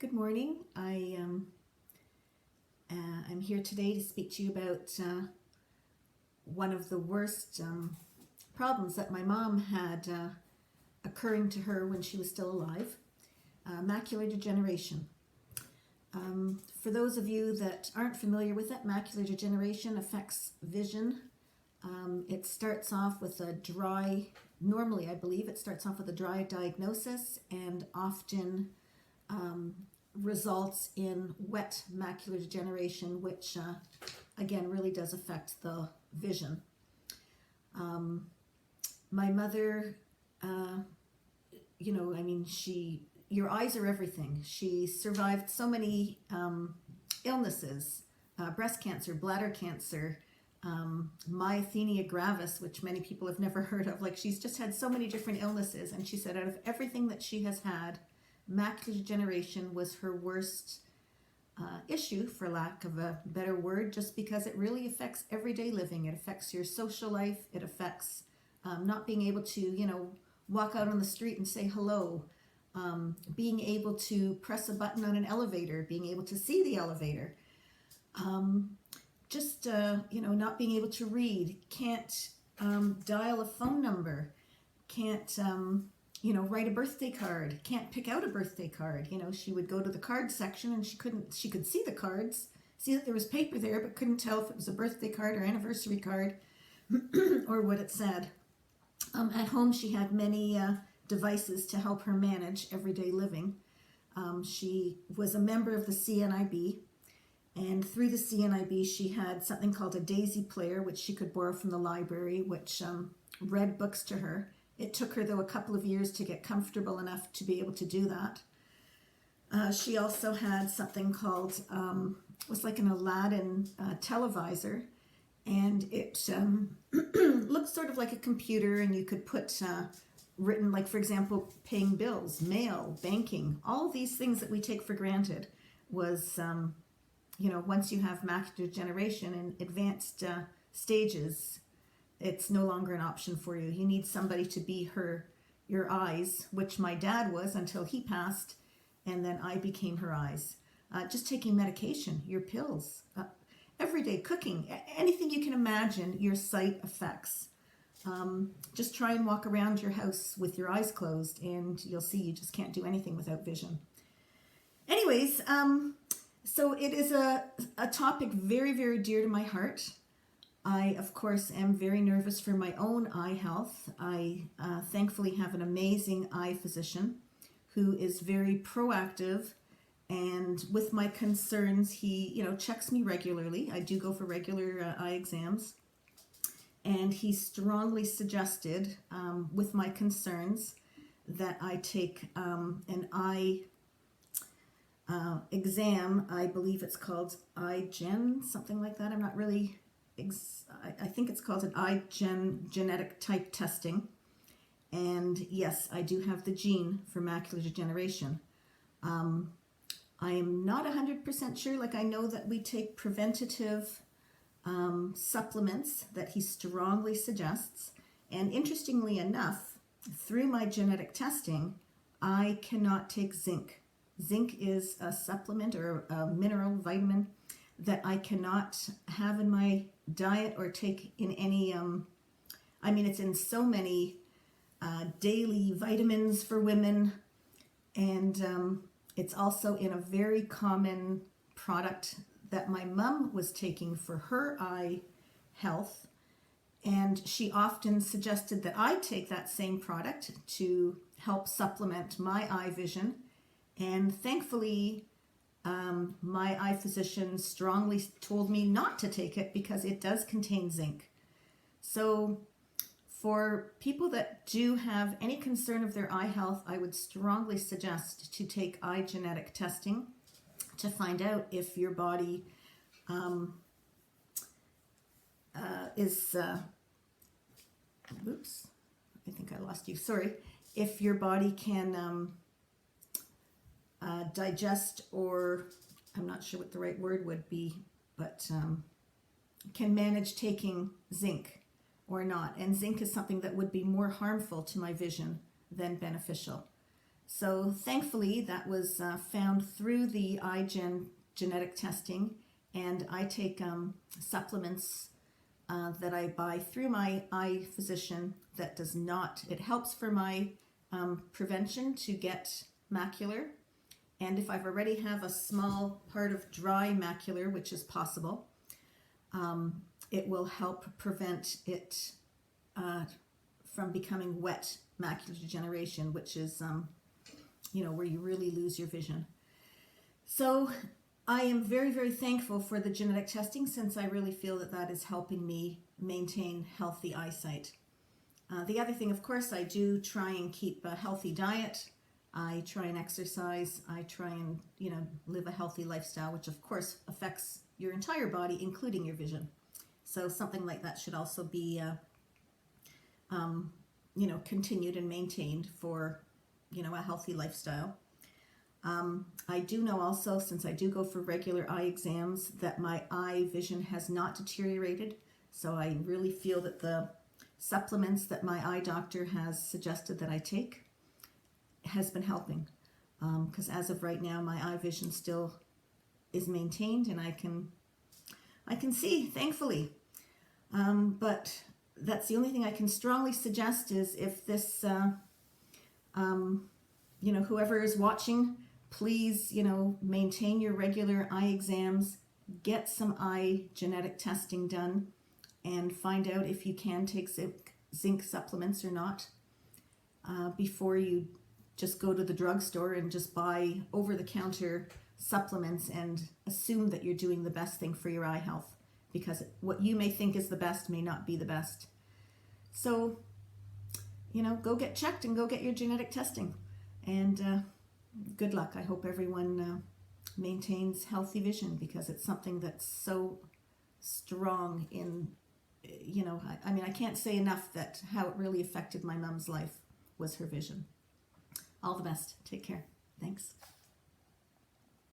Good morning. I'm here today to speak to you about one of the worst problems that my mom had occurring to her when she was still alive, macular degeneration. For those of you that aren't familiar with it, macular degeneration affects vision. It starts off with a dry, normally I believe it starts off with a dry diagnosis and often results in wet macular degeneration, which again really does affect the vision. My mother, your eyes are everything. She survived so many illnesses, breast cancer, bladder cancer, myasthenia gravis, which many people have never heard of. Like, she's just had so many different illnesses, and she said out of everything that she has had, macular degeneration was her worst issue, for lack of a better word, just because it really affects everyday living. It affects your social life. It affects not being able to, walk out on the street and say hello, being able to press a button on an elevator, being able to see the elevator, not being able to read, can't dial a phone number, can't write a birthday card, can't pick out a birthday card. She would go to the card section and she could see the cards, see that there was paper there, but couldn't tell if it was a birthday card or anniversary card or what it said. At home, she had many devices to help her manage everyday living. She was a member of the CNIB, and through the CNIB, she had something called a daisy player, which she could borrow from the library, which read books to her. It took her, though, a couple of years to get comfortable enough to be able to do that. She also had something called, it was like an Aladdin televisor, and it looked sort of like a computer, and you could put written, like, for example, paying bills, mail, banking, all these things that we take for granted was, once you have macular degeneration in advanced stages, it's no longer an option for you. You need somebody to be your eyes, which my dad was until he passed, and then I became her eyes. Just taking medication, your pills, everyday cooking, anything you can imagine, your sight affects. Just try and walk around your house with your eyes closed, and you'll see you just can't do anything without vision. Anyways, so it is a topic very, very dear to my heart. I, of course, am very nervous for my own eye health. I thankfully have an amazing eye physician who is very proactive, and with my concerns, he, checks me regularly. I do go for regular eye exams, and he strongly suggested, with my concerns, that I take an eye exam. I believe it's called Eyegen, something like that. I'm not really... I think it's called an Eyegen genetic type testing. And yes, I do have the gene for macular degeneration. I am not 100% sure. Like, I know that we take preventative supplements that he strongly suggests. And interestingly enough, through my genetic testing, I cannot take zinc. Zinc is a supplement or a mineral vitamin that I cannot have in my diet or take in any, it's in so many daily vitamins for women, and it's also in a very common product that my mom was taking for her eye health, and she often suggested that I take that same product to help supplement my eye vision, and thankfully my eye physician strongly told me not to take it because it does contain zinc. So for people that do have any concern of their eye health, I would strongly suggest to take eye genetic testing to find out if your body oops, I think I lost you, sorry. If your body can digest, or I'm not sure what the right word would be, but can manage taking zinc or not. And zinc is something that would be more harmful to my vision than beneficial. So thankfully that was found through the Eyegen genetic testing, and I take supplements that I buy through my eye physician that does not, it helps for my prevention to get macular. And if I've already have a small part of dry macular, which is possible, it will help prevent it from becoming wet macular degeneration, which is, where you really lose your vision. So I am very, very thankful for the genetic testing, since I really feel that that is helping me maintain healthy eyesight. The other thing, of course, I do try and keep a healthy diet. I try and exercise. I try and, live a healthy lifestyle, which of course affects your entire body, including your vision. So something like that should also be, continued and maintained for, a healthy lifestyle. I do know also, since I do go for regular eye exams, that my eye vision has not deteriorated. So I really feel that the supplements that my eye doctor has suggested that I take has been helping. Because as of right now, my eye vision still is maintained, and I can see, thankfully. But that's the only thing I can strongly suggest is, if this, whoever is watching, please, maintain your regular eye exams, get some eye genetic testing done, and find out if you can take zinc supplements or not, before you just go to the drugstore and just buy over-the-counter supplements and assume that you're doing the best thing for your eye health, because what you may think is the best may not be the best. So, go get checked and go get your genetic testing. And good luck. I hope everyone maintains healthy vision, because it's something that's so strong in, I can't say enough that how it really affected my mom's life was her vision. All the best. Take care. Thanks.